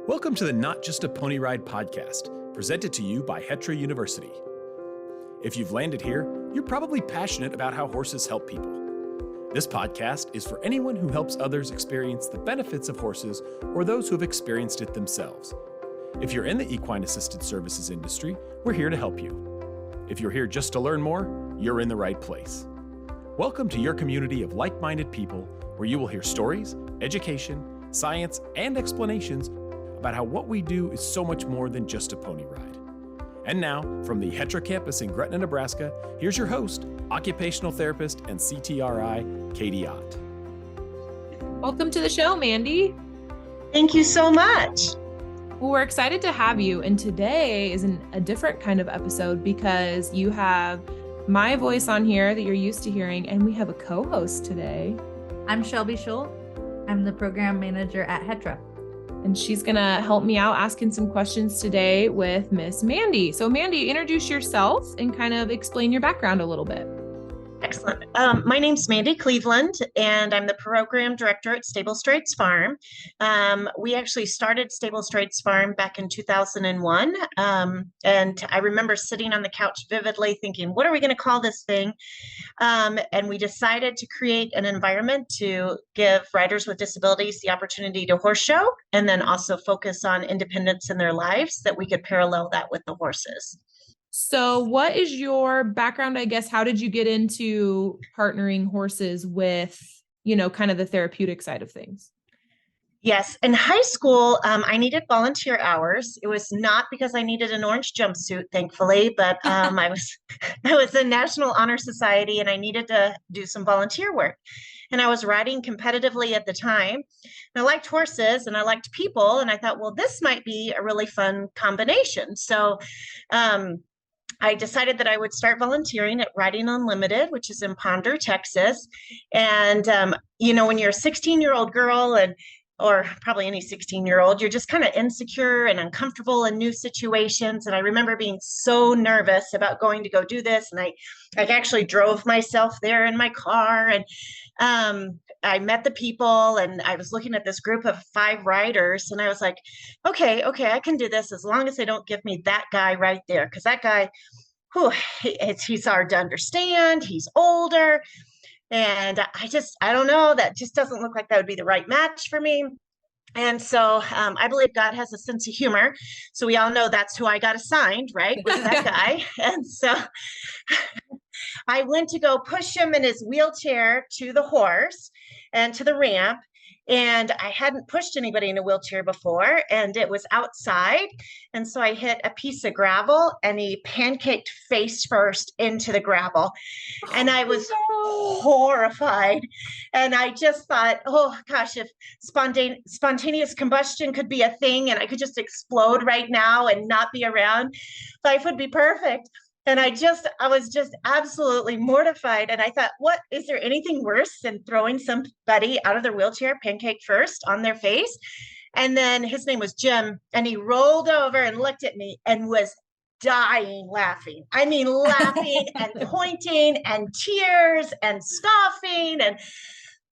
Welcome to the Not Just a Pony Ride podcast, presented to you by Hetra University. If you've landed here, you're probably passionate about how horses help people. This podcast is for anyone who helps others experience the benefits of horses or those who have experienced it themselves. If you're in the equine assisted services industry, we're here to help you. If you're here just to learn more, you're in the right place. Welcome to your community of like-minded people where you will hear stories, education, science, and explanations about how what we do is so much more than just a pony ride. And now, from the Hetra campus in Gretna, Nebraska, here's your host, occupational therapist and CTRI, Katie Ott. Welcome to the show, Mandy. Thank you so much. Well, we're excited to have you. And today is a different kind of episode because you have my voice on here that you're used to hearing, and we have a co-host today. I'm Shelby Schultz. I'm the program manager at Hetra. And she's going to help me out asking some questions today with Miss Mandy. So Mandy, introduce yourself and kind of explain your background a little bit. Excellent. My name's Mandy Cleveland, and I'm the program director at Stable Straits Farm. We actually started Stable Straits Farm back in 2001. And I remember sitting on the couch vividly thinking, what are we going to call this thing? And we decided to create an environment to give riders with disabilities the opportunity to horse show, and then also focus on independence in their lives, that we could parallel that with the horses. So what is your background, I guess? How did you get into partnering horses with, kind of the therapeutic side of things? Yes. In high school, I needed volunteer hours. It was not because I needed an orange jumpsuit, thankfully, but I was in National Honor Society and I needed to do some volunteer work. And I was riding competitively at the time. And I liked horses and I liked people. And I thought, well, this might be a really fun combination. So I decided that I would start volunteering at Riding Unlimited, which is in Ponder, Texas. And, when you're a 16-year-old girl or probably any 16-year-old, you're just kind of insecure and uncomfortable in new situations. And I remember being so nervous about going to go do this. And I actually drove myself there in my car. And I met the people, and I was looking at this group of 5 riders, and I was like, okay, I can do this as long as they don't give me that guy right there. Because that guy, he's hard to understand. He's older. And I don't know, that just doesn't look like that would be the right match for me. And so I believe God has a sense of humor. So we all know that's who I got assigned, right? Was that guy. And so I went to go push him in his wheelchair to the horse and to the ramp. And I hadn't pushed anybody in a wheelchair before, and it was outside. And so I hit a piece of gravel and he pancaked face first into the gravel. And I was horrified. And I just thought, oh gosh, if spontaneous combustion could be a thing and I could just explode right now and not be around, life would be perfect. And I was just absolutely mortified. And I thought, is there anything worse than throwing somebody out of their wheelchair pancake first on their face? And then his name was Jim, and he rolled over and looked at me and was dying laughing. I mean, laughing and pointing and tears and scoffing. And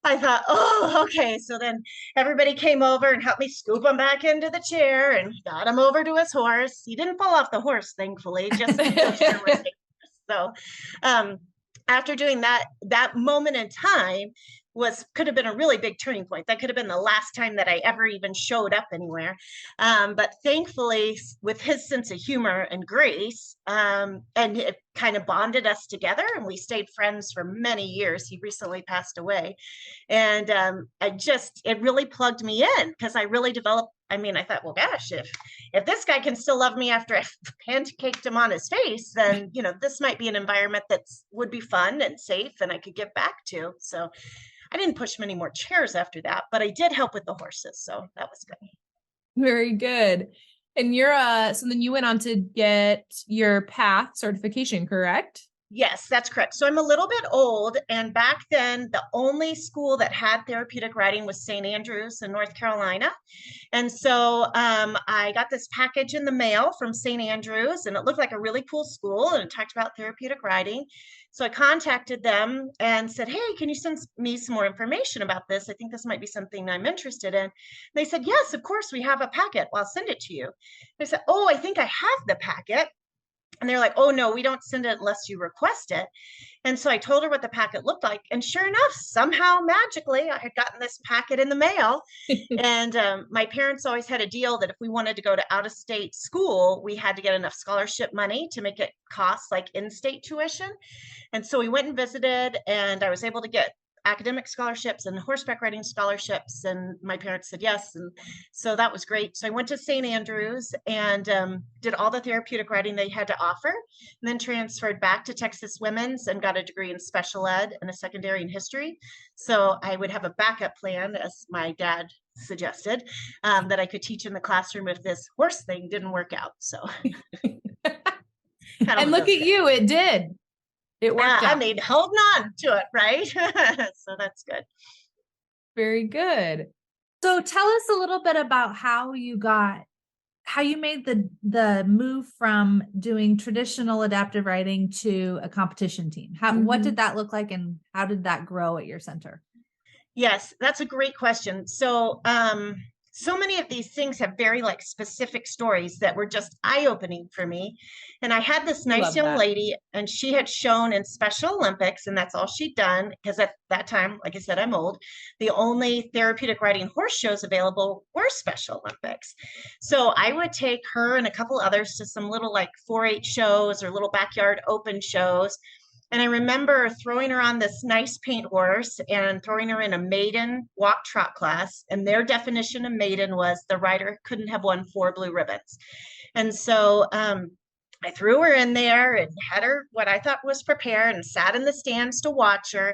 I thought, oh, okay. So then everybody came over and helped me scoop him back into the chair and got him over to his horse. He didn't fall off the horse, thankfully, just the wheelchair was dangerous. So after doing that moment in time could have been a really big turning point. That could have been the last time that I ever even showed up anywhere. But thankfully, with his sense of humor and grace, and it kind of bonded us together, and we stayed friends for many years. He recently passed away. And it really plugged me in, because I really developed. I thought, well, gosh, if this guy can still love me after I pancaked him on his face, then, this might be an environment that would be fun and safe and I could give back to. So I didn't push many more chairs after that, but I did help with the horses. So that was good. Very good. And so then you went on to get your PATH certification, correct? Yes, that's correct. So I'm a little bit old, and back then the only school that had therapeutic riding was St. Andrews in North Carolina. And so I got this package in the mail from St. Andrews, and it looked like a really cool school, and it talked about therapeutic riding. So I contacted them and said, "Hey, can you send me some more information about this? I think this might be something I'm interested in." They said, "Yes, of course, we have a packet. I'll send it to you." I said, "Oh, I think I have the packet." And they're like, "Oh, no, we don't send it unless you request it." And so I told her what the packet looked like. And sure enough, somehow magically, I had gotten this packet in the mail. And my parents always had a deal that if we wanted to go to out of state school, we had to get enough scholarship money to make it cost like in state tuition. And so we went and visited, and I was able to get academic scholarships and horseback riding scholarships. And my parents said yes. And so that was great. So I went to St. Andrews and did all the therapeutic riding they had to offer, and then transferred back to Texas Women's and got a degree in special ed and a secondary in history. So I would have a backup plan, as my dad suggested, that I could teach in the classroom if this horse thing didn't work out. So And look at you, it did. It worked out. I mean, holding on to it, right? So that's good. Very good. So tell us a little bit about how you made the move from doing traditional adaptive riding to a competition team. What did that look like, and how did that grow at your center? Yes, that's a great question. So, so many of these things have very like specific stories that were just eye-opening for me. And I had this nice young lady, and she had shown in Special Olympics, and that's all she'd done, because at that time, like I said, I'm old, the only therapeutic riding horse shows available were Special Olympics. So I would take her and a couple others to some little like 4-H shows or little backyard open shows. And I remember throwing her on this nice paint horse and throwing her in a maiden walk trot class. And their definition of maiden was the rider couldn't have won 4 blue ribbons. And so I threw her in there and had her what I thought was prepared and sat in the stands to watch her.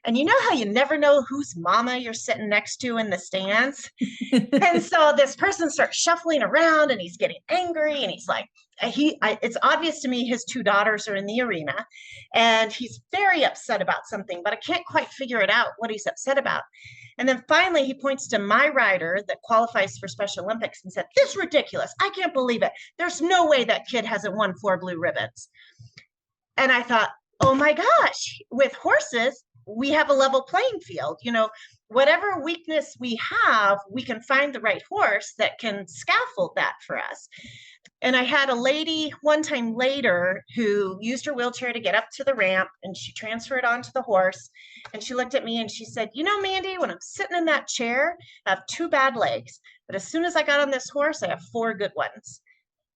And you know how you never know whose mama you're sitting next to in the stands? And so this person starts shuffling around, and he's getting angry, and he's like, it's obvious to me his 2 daughters are in the arena, and he's very upset about something, but I can't quite figure it out what he's upset about. And then finally he points to my rider that qualifies for Special Olympics and said, "This is ridiculous. I can't believe it. There's no way that kid hasn't won 4 blue ribbons." And I thought, oh my gosh, with horses, we have a level playing field. You know, whatever weakness we have, we can find the right horse that can scaffold that for us. And I had a lady one time later who used her wheelchair to get up to the ramp, and she transferred onto the horse. And she looked at me and she said, "You know, Mandy, when I'm sitting in that chair, I have 2 bad legs. But as soon as I got on this horse, I have 4 good ones."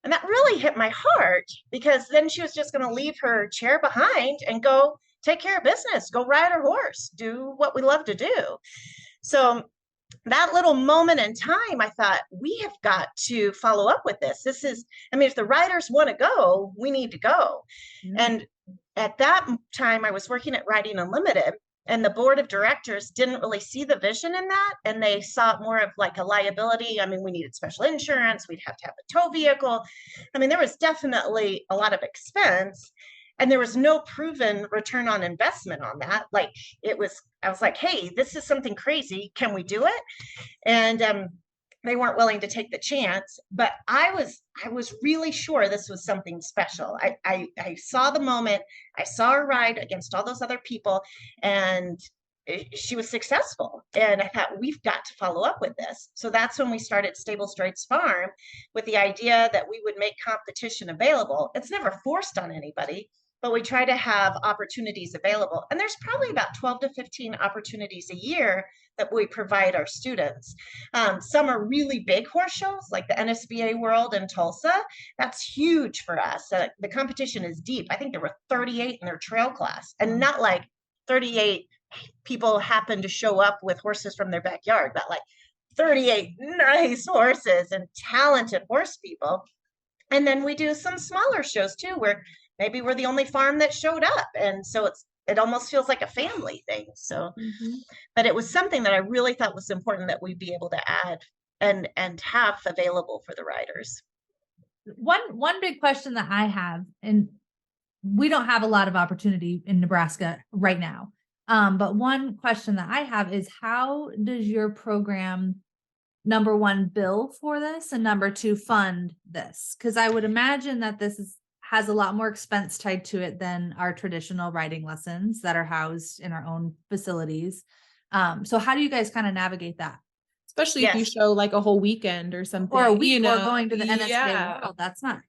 And that really hit my heart, because then she was just going to leave her chair behind and go take care of business, go ride her horse, do what we love to do. So that little moment in time, I thought, we have got to follow up with this. This is, I mean, if the riders want to go, we need to go. And at that time, I was working at Riding Unlimited, and the board of directors didn't really see the vision in that. And they saw it more of like a liability. I mean, we needed special insurance. We'd have to have a tow vehicle. I mean, there was definitely a lot of expense, and there was no proven return on investment on that. Like I was like, hey, this is something crazy. Can we do it? And they weren't willing to take the chance, but I was really sure this was something special. I saw the moment. I saw her ride against all those other people, and she was successful. And I thought, we've got to follow up with this. So that's when we started Stable Straits Farm, with the idea that we would make competition available. It's never forced on anybody, but we try to have opportunities available. And there's probably about 12 to 15 opportunities a year that we provide our students. Some are really big horse shows, like the NSBA World in Tulsa. That's huge for us. The competition is deep. I think there were 38 in their trail class, and not like 38 people happen to show up with horses from their backyard, but like 38 nice horses and talented horse people. And then we do some smaller shows too, where maybe we're the only farm that showed up. And so it almost feels like a family thing. So, but it was something that I really thought was important that we'd be able to add and have available for the riders. One big question that I have, and we don't have a lot of opportunity in Nebraska right now. But one question that I have is, how does your program, number one, bill for this, and number two, fund this? Because I would imagine that has a lot more expense tied to it than our traditional riding lessons that are housed in our own facilities. So how do you guys kind of navigate that? Especially if you show like a whole weekend or something, or a week, or going to the NSBA World. That's not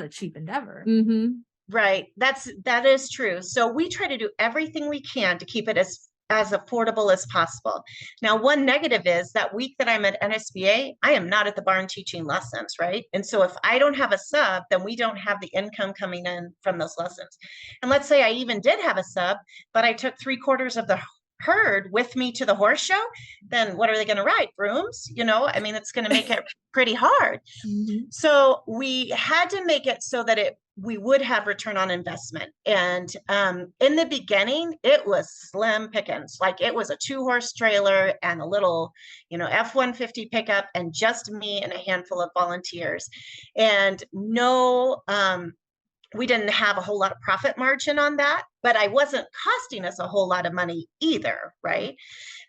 a cheap endeavor. Mm-hmm. Right. That is true. So we try to do everything we can to keep it as affordable as possible. Now, one negative is that week that I'm at NSBA, I am not at the barn teaching lessons, right? And so if I don't have a sub, then we don't have the income coming in from those lessons. And let's say I even did have a sub, but I took 3/4 of the herd with me to the horse show, then what are they going to ride? Brooms? I mean, it's going to make it pretty hard. Mm-hmm. So we had to make it so that we would have return on investment. And in the beginning, it was slim pickings. Like, it was a 2-horse trailer and a little, F-150 pickup, and just me and a handful of volunteers. And no, we didn't have a whole lot of profit margin on that, but I wasn't costing us a whole lot of money either, right?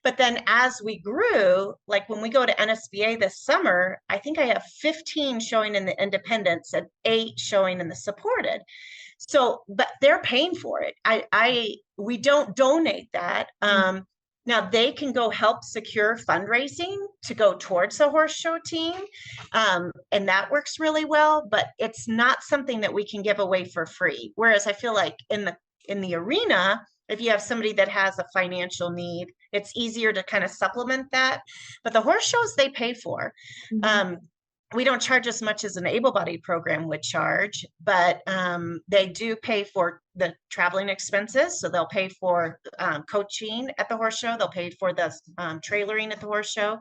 But then as we grew, like when we go to NSBA this summer, I think I have 15 showing in the independents and 8 showing in the supported. So, but they're paying for it. We don't donate that. Now they can go help secure fundraising to go towards the horse show team. And that works really well, but it's not something that we can give away for free. Whereas I feel like in the arena, if you have somebody that has a financial need, it's easier to kind of supplement that. But the horse shows, they pay for. Mm-hmm. We don't charge as much as an able-bodied program would charge, but they do pay for the traveling expenses. So they'll pay for coaching at the horse show. They'll pay for the trailering at the horse show.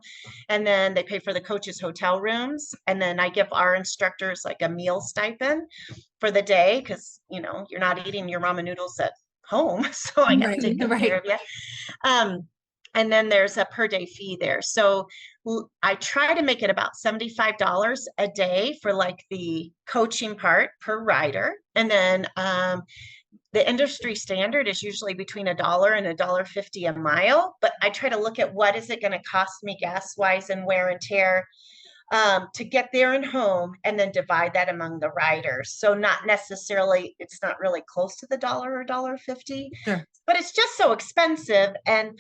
And then they pay for the coaches' hotel rooms. And then I give our instructors like a meal stipend for the day, because, you're not eating your ramen noodles at home. So I got to take good care of you. And then there's a per day fee there. So I try to make it about $75 a day for like the coaching part per rider. And then the industry standard is usually between $1 and $1.50 a mile. But I try to look at what is it going to cost me gas wise and wear and tear to get there and home, and then divide that among the riders. So not necessarily, it's not really close to the $1 or $1.50, Sure. But it's just so expensive. And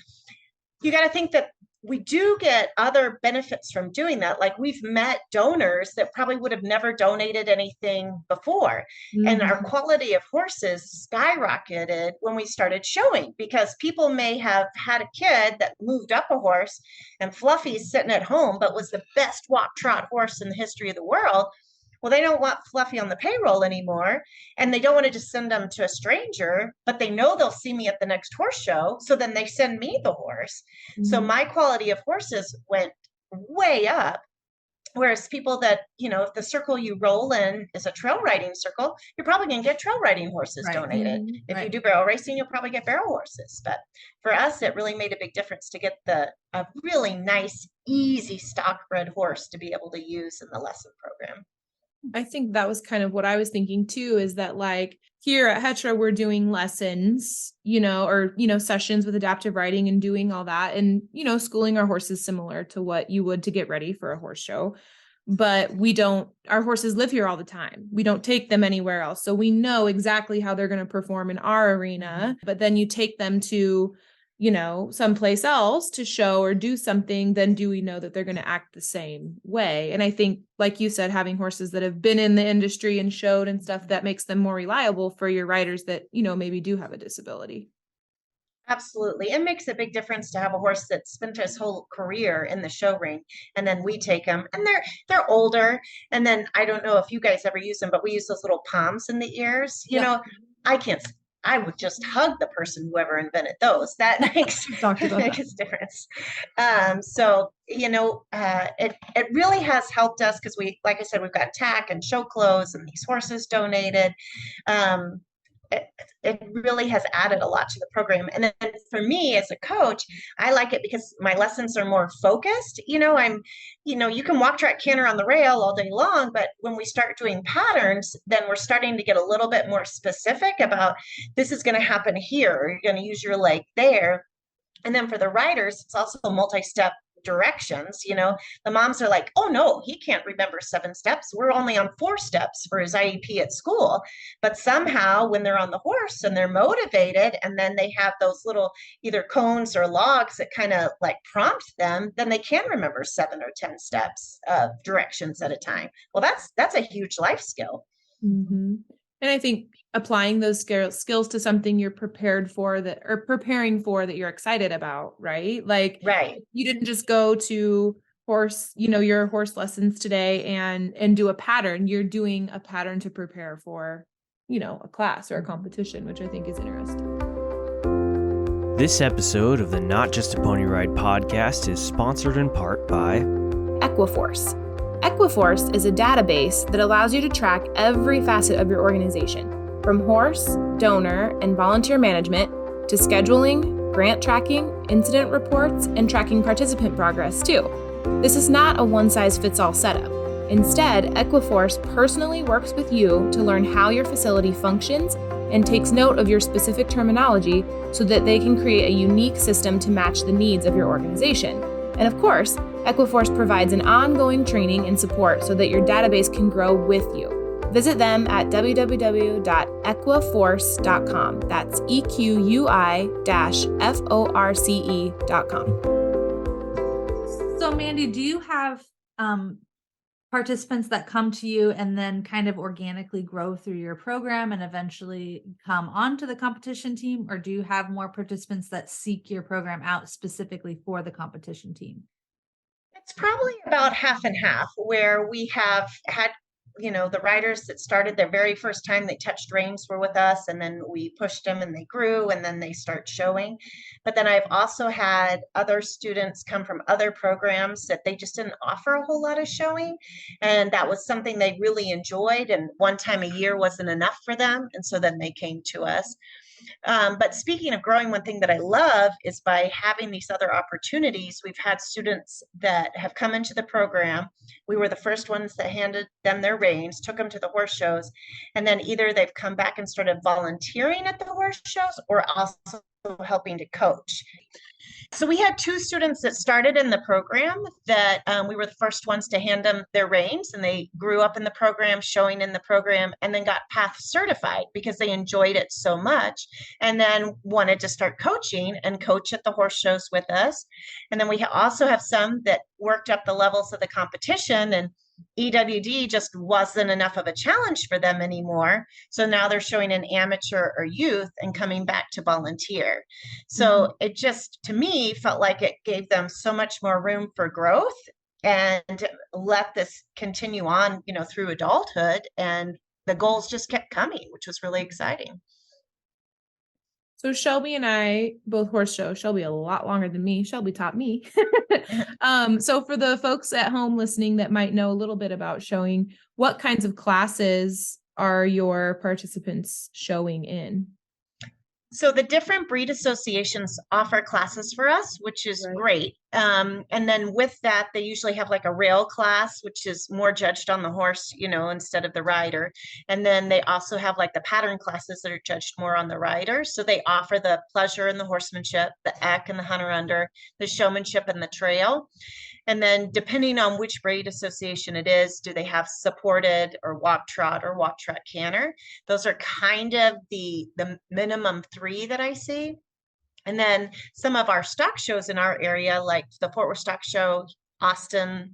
you got to think that we do get other benefits from doing that. Like, we've met donors that probably would have never donated anything before. Mm-hmm. And our quality of horses skyrocketed when we started showing, because people may have had a kid that moved up a horse, and Fluffy's sitting at home, but was the best walk trot horse in the history of the world. Well, they don't want Fluffy on the payroll anymore, and they don't want to just send them to a stranger, but they know they'll see me at the next horse show. So then they send me the horse. Mm-hmm. So my quality of horses went way up. Whereas people that, if the circle you roll in is a trail riding circle, you're probably going to get trail riding horses donated. Mm-hmm. If you do barrel racing, you'll probably get barrel horses. But for us, it really made a big difference to get a really nice, easy stock bred horse to be able to use in the lesson program. I think that was kind of what I was thinking too, is that like here at Hetra, we're doing lessons, or, sessions with adaptive riding and doing all that, and, schooling our horses similar to what you would to get ready for a horse show. But our horses live here all the time. We don't take them anywhere else. So we know exactly how they're going to perform in our arena, but then you take them to, someplace else to show or do something, then do we know that they're going to act the same way? And I think, like you said, having horses that have been in the industry and showed and stuff, that makes them more reliable for your riders that, maybe do have a disability. Absolutely. It makes a big difference to have a horse that's spent his whole career in the show ring, and then we take them, and they're older. And then I don't know if you guys ever use them, but we use those little palms in the ears. I would just hug the person, whoever invented those. That makes a difference. It really has helped us, because like I said, we've got tack and show clothes and these horses donated. it really has added a lot to the program. And then for me as a coach, I like it because my lessons are more focused. You can walk, track, canter on the rail all day long, but when we start doing patterns, then we're starting to get a little bit more specific about this is going to happen here, or you're going to use your leg there. And then for the riders, it's also multi-step directions. The moms are like, oh no, he can't remember 7 steps. We're only on 4 steps for his IEP at school. But somehow when they're on the horse and they're motivated, and then they have those little either cones or logs that kind of like prompt them, then they can remember 7 or 10 steps of directions at a time. Well, that's a huge life skill. Mm-hmm. And I think applying those skills to something you're preparing for that you're excited about, right? Like, right. You didn't just go to your horse lessons today and do a pattern. You're doing a pattern to prepare for, a class or a competition, which I think is interesting. This episode of the Not Just a Pony Ride podcast is sponsored in part by Equiforce. Equiforce is a database that allows you to track every facet of your organization, from horse, donor, and volunteer management to scheduling, grant tracking, incident reports, and tracking participant progress too. This is not a one-size-fits-all setup. Instead, Equiforce personally works with you to learn how your facility functions and takes note of your specific terminology so that they can create a unique system to match the needs of your organization. And of course, Equiforce provides an ongoing training and support so that your database can grow with you. Visit them at www.equiforce.com. That's EQUI-FORCE.com. So Mandy, do you have participants that come to you and then kind of organically grow through your program and eventually come onto the competition team? Or do you have more participants that seek your program out specifically for the competition team? It's probably about half and half, where we have had, the riders that started their very first time they touched reins were with us, and then we pushed them and they grew and then they start showing. But then I've also had other students come from other programs that they just didn't offer a whole lot of showing. And that was something they really enjoyed. And one time a year wasn't enough for them. And so then they came to us. But speaking of growing, one thing that I love is by having these other opportunities. We've had students that have come into the program. We were the first ones that handed them their reins, took them to the horse shows, and then either they've come back and started volunteering at the horse shows or also helping to coach. So we had 2 students that started in the program that we were the first ones to hand them their reins, and they grew up in the program, showing in the program, and then got PATH certified because they enjoyed it so much, and then wanted to start coaching and coach at the horse shows with us. And then we also have some that worked up the levels of the competition, and EWD just wasn't enough of a challenge for them anymore. So now they're showing in amateur or youth and coming back to volunteer. So it just, to me, felt like it gave them so much more room for growth and let this continue on, through adulthood. And the goals just kept coming, which was really exciting. So Shelby and I both horse show. Shelby a lot longer than me. Shelby taught me. So for the folks at home listening that might know a little bit about showing, what kinds of classes are your participants showing in? So the different breed associations offer classes for us, which is great. And then with that, they usually have like a rail class, which is more judged on the horse, instead of the rider. And then they also have like the pattern classes that are judged more on the rider. So they offer the pleasure and the horsemanship, the eck and the hunter under, the showmanship and the trail. And then depending on which breed association it is, do they have supported or walk trot or walk trot canter? Those are kind of the minimum 3 that I see. And then some of our stock shows in our area, like the Fort Worth Stock Show, Austin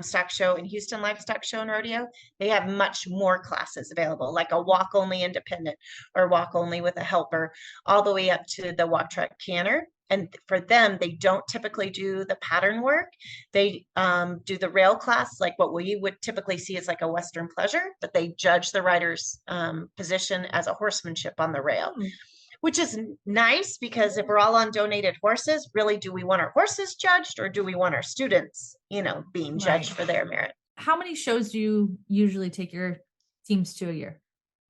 Stock Show, and Houston Livestock Show and Rodeo, they have much more classes available, like a walk only independent or walk only with a helper, all the way up to the walk trot canter. And for them, they don't typically do the pattern work. They do the rail class, like what we would typically see as like a Western pleasure, but they judge the rider's position as a horsemanship on the rail, which is nice because if we're all on donated horses, really, do we want our horses judged or do we want our students, being judged for their merit? How many shows do you usually take your teams to a year?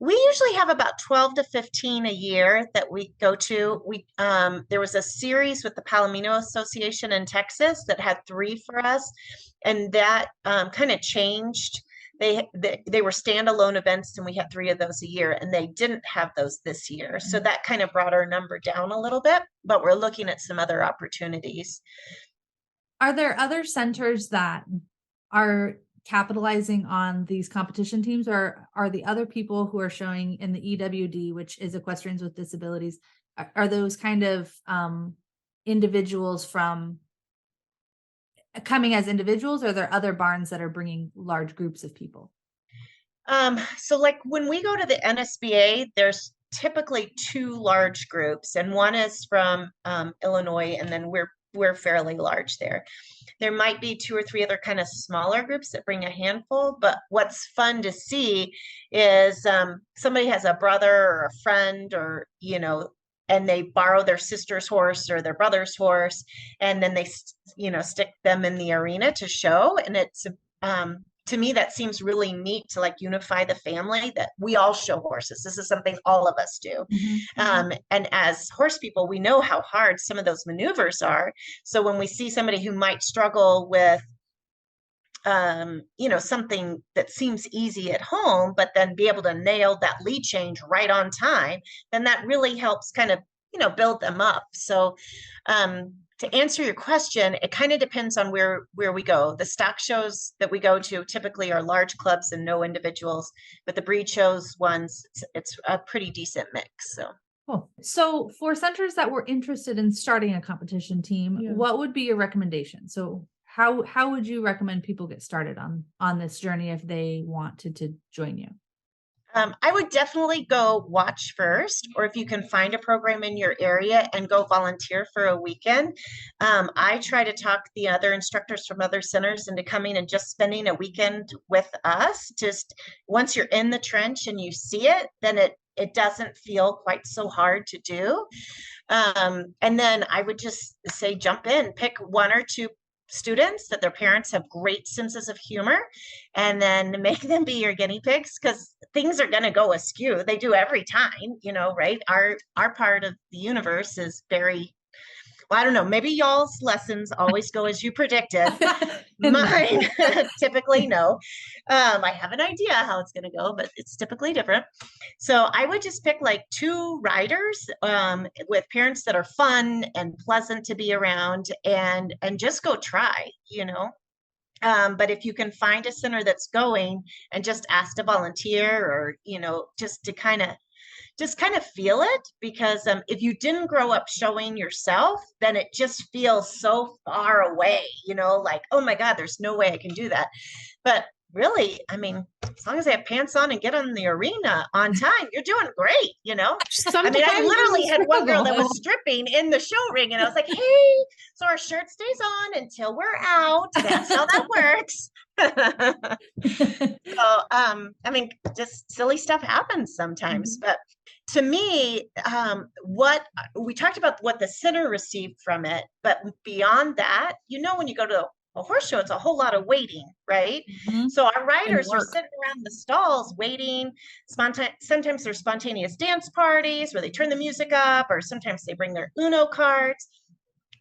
We usually have about 12 to 15 a year that we go to. There was a series with the Palomino Association in Texas that had 3 for us, and that kind of changed. They were standalone events, and we had 3 of those a year, and they didn't have those this year. So that kind of brought our number down a little bit, but we're looking at some other opportunities. Are there other centers that are capitalizing on these competition teams, or are the other people who are showing in the EWD, which is Equestrians with Disabilities, are those kind of individuals from coming as individuals, or are there other barns that are bringing large groups of people? So like when we go to the NSBA, there's typically 2 large groups, and one is from Illinois, and then we're fairly large there. There might be 2 or 3 other kind of smaller groups that bring a handful, but what's fun to see is somebody has a brother or a friend, or, and they borrow their sister's horse or their brother's horse, and then they, stick them in the arena to show. And it's, to me, that seems really neat to like unify the family, that we all show horses. This is something all of us do. And as horse people, we know how hard some of those maneuvers are. So when we see somebody who might struggle with, something that seems easy at home, but then be able to nail that lead change right on time, then that really helps kind of, build them up. So, to answer your question, it kind of depends on where we go. The stock shows that we go to typically are large clubs and no individuals, but the breed shows ones, it's a pretty decent mix. So. Cool. So for centers that were interested in starting a competition team, what would be your recommendation? So how would you recommend people get started on this journey if they wanted to join you? I would definitely go watch first, or if you can find a program in your area and go volunteer for a weekend. I try to talk the other instructors from other centers into coming and just spending a weekend with us. Just once you're in the trench and you see it, then it doesn't feel quite so hard to do. And then I would just say, jump in, pick 1 or 2 students that their parents have great senses of humor, and then make them be your guinea pigs, because things are going to go askew. They do every time, right? Our part of the universe is very, well, I don't know, maybe y'all's lessons always go as you predicted. Mine typically no. I have an idea how it's going to go, but it's typically different. So I would just pick like 2 riders with parents that are fun and pleasant to be around, and just go try, but if you can find a center that's going, and just ask to volunteer, or, just to kind of feel it, because if you didn't grow up showing yourself, then it just feels so far away, like, oh my God, there's no way I can do that. But really, I mean, as long as I have pants on and get on the arena on time, you're doing great, I literally had one girl that was stripping in the show ring, and I was like, hey, so our shirt stays on until we're out. That's how that works. So, just silly stuff happens sometimes. But to me, what we talked about, what the center received from it, but beyond that, when you go to a horse show, it's a whole lot of waiting, right? So our riders are sitting around the stalls waiting. Sometimes there's spontaneous dance parties where they turn the music up, or sometimes they bring their Uno cards.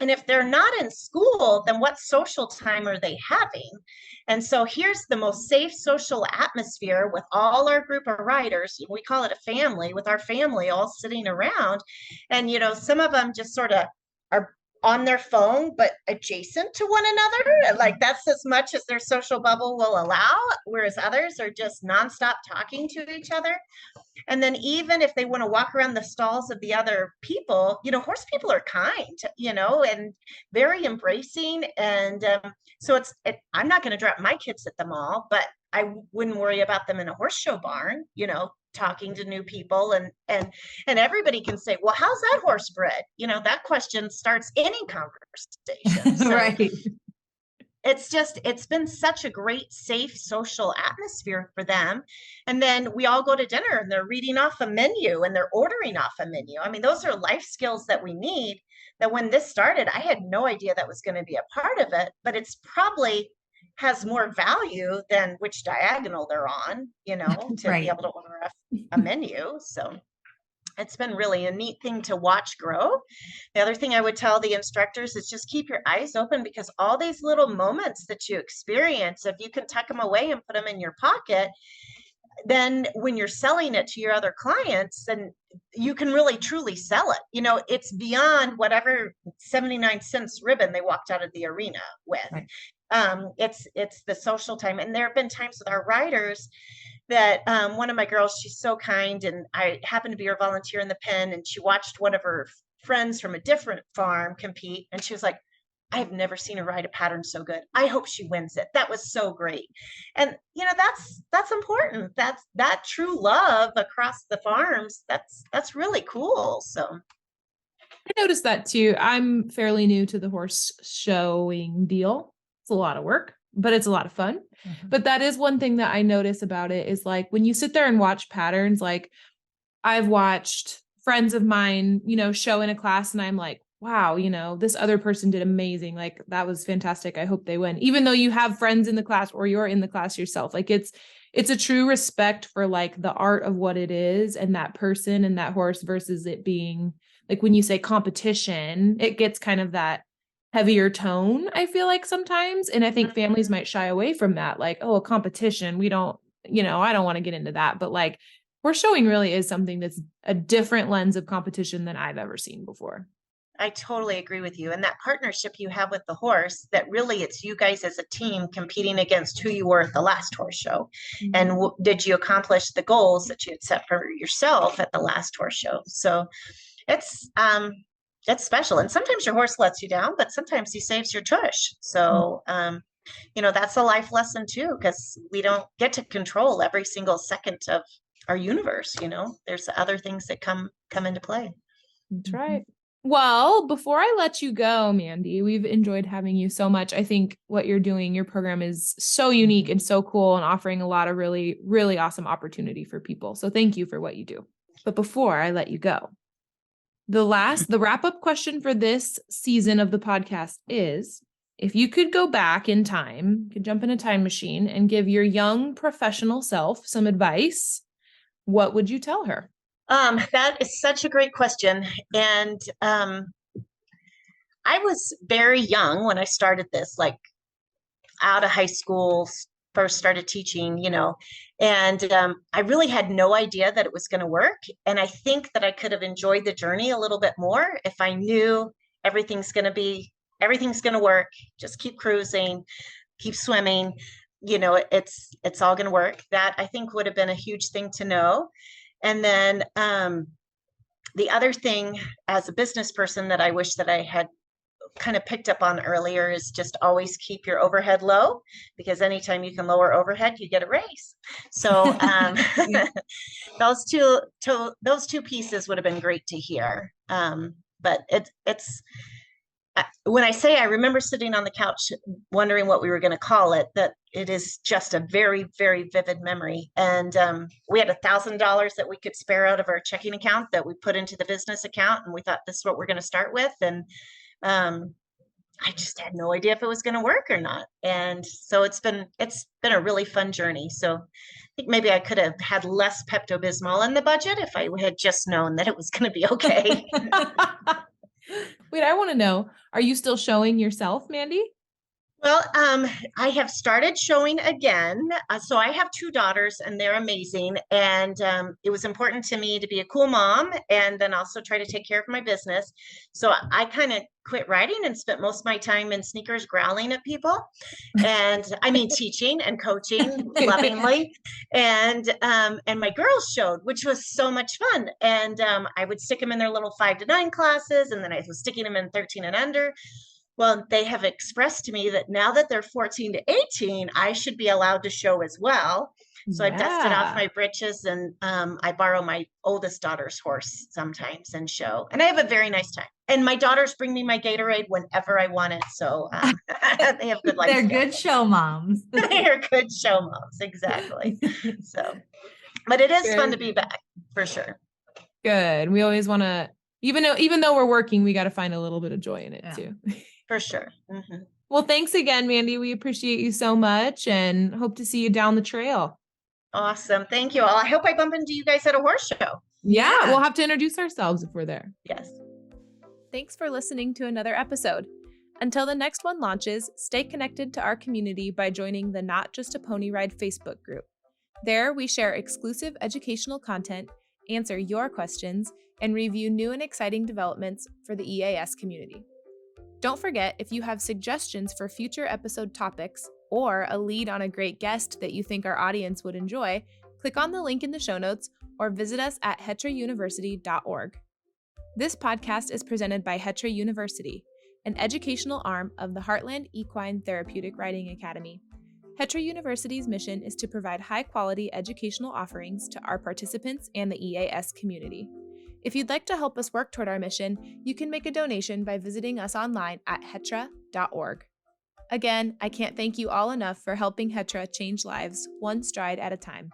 And if they're not in school, then what social time are they having? And so here's the most safe social atmosphere with all our group of riders. We call it a family, with our family all sitting around. And, some of them just sort of are on their phone, but adjacent to one another. Like that's as much as their social bubble will allow, whereas others are just nonstop talking to each other. And then even if they want to walk around the stalls of the other people, horse people are kind, and very embracing. And so I'm not going to drop my kids at the mall, but I wouldn't worry about them in a horse show barn, talking to new people, and everybody can say, well, how's that horse bred? That question starts any conversation. So right. It's been such a great, safe social atmosphere for them. And then we all go to dinner, and they're reading off a menu, and they're ordering off a menu. I mean, those are life skills that we need, that when this started, I had no idea that was going to be a part of it, but it's probably has more value than which diagonal they're on, you know, to Right. be able to order a menu. So it's been really a neat thing to watch grow. The other thing I would tell the instructors is just keep your eyes open, because all these little moments that you experience, if you can tuck them away and put them in your pocket, then when you're selling it to your other clients, then you can really truly sell it. You know, it's beyond whatever 79 cents ribbon they walked out of the arena with. Right. It's the social time. And there have been times with our riders that one of my girls, she's so kind, and I happened to be her volunteer in the pen, and she watched one of her friends from a different farm compete, and she was like, I've never seen her ride a pattern so good. I hope she wins it. That was so great. And you know, that's important. That's that true love across the farms. That's really cool. So I noticed that too. I'm fairly new to the horse showing deal. It's a lot of work, but it's a lot of fun. Mhm. But that is one thing that I notice about it is like when you sit there and watch patterns, like I've watched friends of mine, you know, show in a class, and I'm like, wow, you know, this other person did amazing. Like that was fantastic. I hope they win. Even though you have friends in the class or you're in the class yourself, like it's a true respect for like the art of what it is and that person and that horse, versus it being like when you say competition, it gets kind of that heavier tone, I feel like sometimes. And I think families might shy away from that. Like, oh, a competition. We don't, you know, I don't want to get into that, but like horse showing really is something that's a different lens of competition than I've ever seen before. I totally agree with you. And that partnership you have with the horse, that really it's you guys as a team competing against who you were at the last horse show. Mm-hmm. And did you accomplish the goals that you had set for yourself at the last horse show? So it's special. And sometimes your horse lets you down, but sometimes he saves your tush. So, you know, that's a life lesson too, because we don't get to control every single second of our universe. You know, there's other things that come into play. That's right. Well, before I let you go, Mandy, we've enjoyed having you so much. I think what you're doing, your program is so unique and so cool and offering a lot of really, really awesome opportunity for people. So thank you for what you do. But before I let you go, the wrap-up question for this season of the podcast is, if you could go back in time, you could jump in a time machine and give your young professional self some advice, what would you tell her? That is such a great question. And I was very young when I started this, like out of high school, first started teaching, you know, and I really had no idea that it was going to work. And I think that I could have enjoyed the journey a little bit more if I knew everything's going to work. Just keep cruising, keep swimming, you know, it's all going to work. That I think would have been a huge thing to know. And then the other thing as a business person that I wish that I had kind of picked up on earlier is just always keep your overhead low, because anytime you can lower overhead, you get a raise. So those two pieces would have been great to hear. But it's when I say I remember sitting on the couch wondering what we were going to call it, that it is just a very, very vivid memory. And we had $1,000 that we could spare out of our checking account that we put into the business account. And we thought this is what we're going to start with. And I just had no idea if it was going to work or not. And so it's been a really fun journey. So I think maybe I could have had less Pepto-Bismol in the budget if I had just known that it was going to be okay. Wait, I want to know, are you still showing yourself, Mandy? Well, I have started showing again. So I have 2 daughters and they're amazing. And it was important to me to be a cool mom and then also try to take care of my business. So I kind of quit riding and spent most of my time in sneakers growling at people. And I mean, teaching and coaching lovingly. And my girls showed, which was so much fun. And I would stick them in their little 5 to 9 classes. And then I was sticking them in 13 and under. Well, they have expressed to me that now that they're 14 to 18, I should be allowed to show as well. So I've dusted off my britches and I borrow my oldest daughter's horse sometimes and show. And I have a very nice time. And my daughters bring me my Gatorade whenever I want it. So they have good life. They're good show moms. They're good show moms. Exactly. So, but it is fun to be back for sure. Good. We always want to, even though we're working, we got to find a little bit of joy in it too. For sure. Mm-hmm. Well, thanks again, Mandy. We appreciate you so much and hope to see you down the trail. Awesome. Thank you all. I hope I bump into you guys at a horse show. Yeah, we'll have to introduce ourselves if we're there. Yes. Thanks for listening to another episode. Until the next one launches, stay connected to our community by joining the Not Just a Pony Ride Facebook group. There, we share exclusive educational content, answer your questions, and review new and exciting developments for the EAS community. Don't forget, if you have suggestions for future episode topics or a lead on a great guest that you think our audience would enjoy, click on the link in the show notes or visit us at hetrauniversity.org. This podcast is presented by Hetra University, an educational arm of the Heartland Equine Therapeutic Riding Academy. Hetra University's mission is to provide high-quality educational offerings to our participants and the EAS community. If you'd like to help us work toward our mission, you can make a donation by visiting us online at hetra.org. Again, I can't thank you all enough for helping Hetra change lives one stride at a time.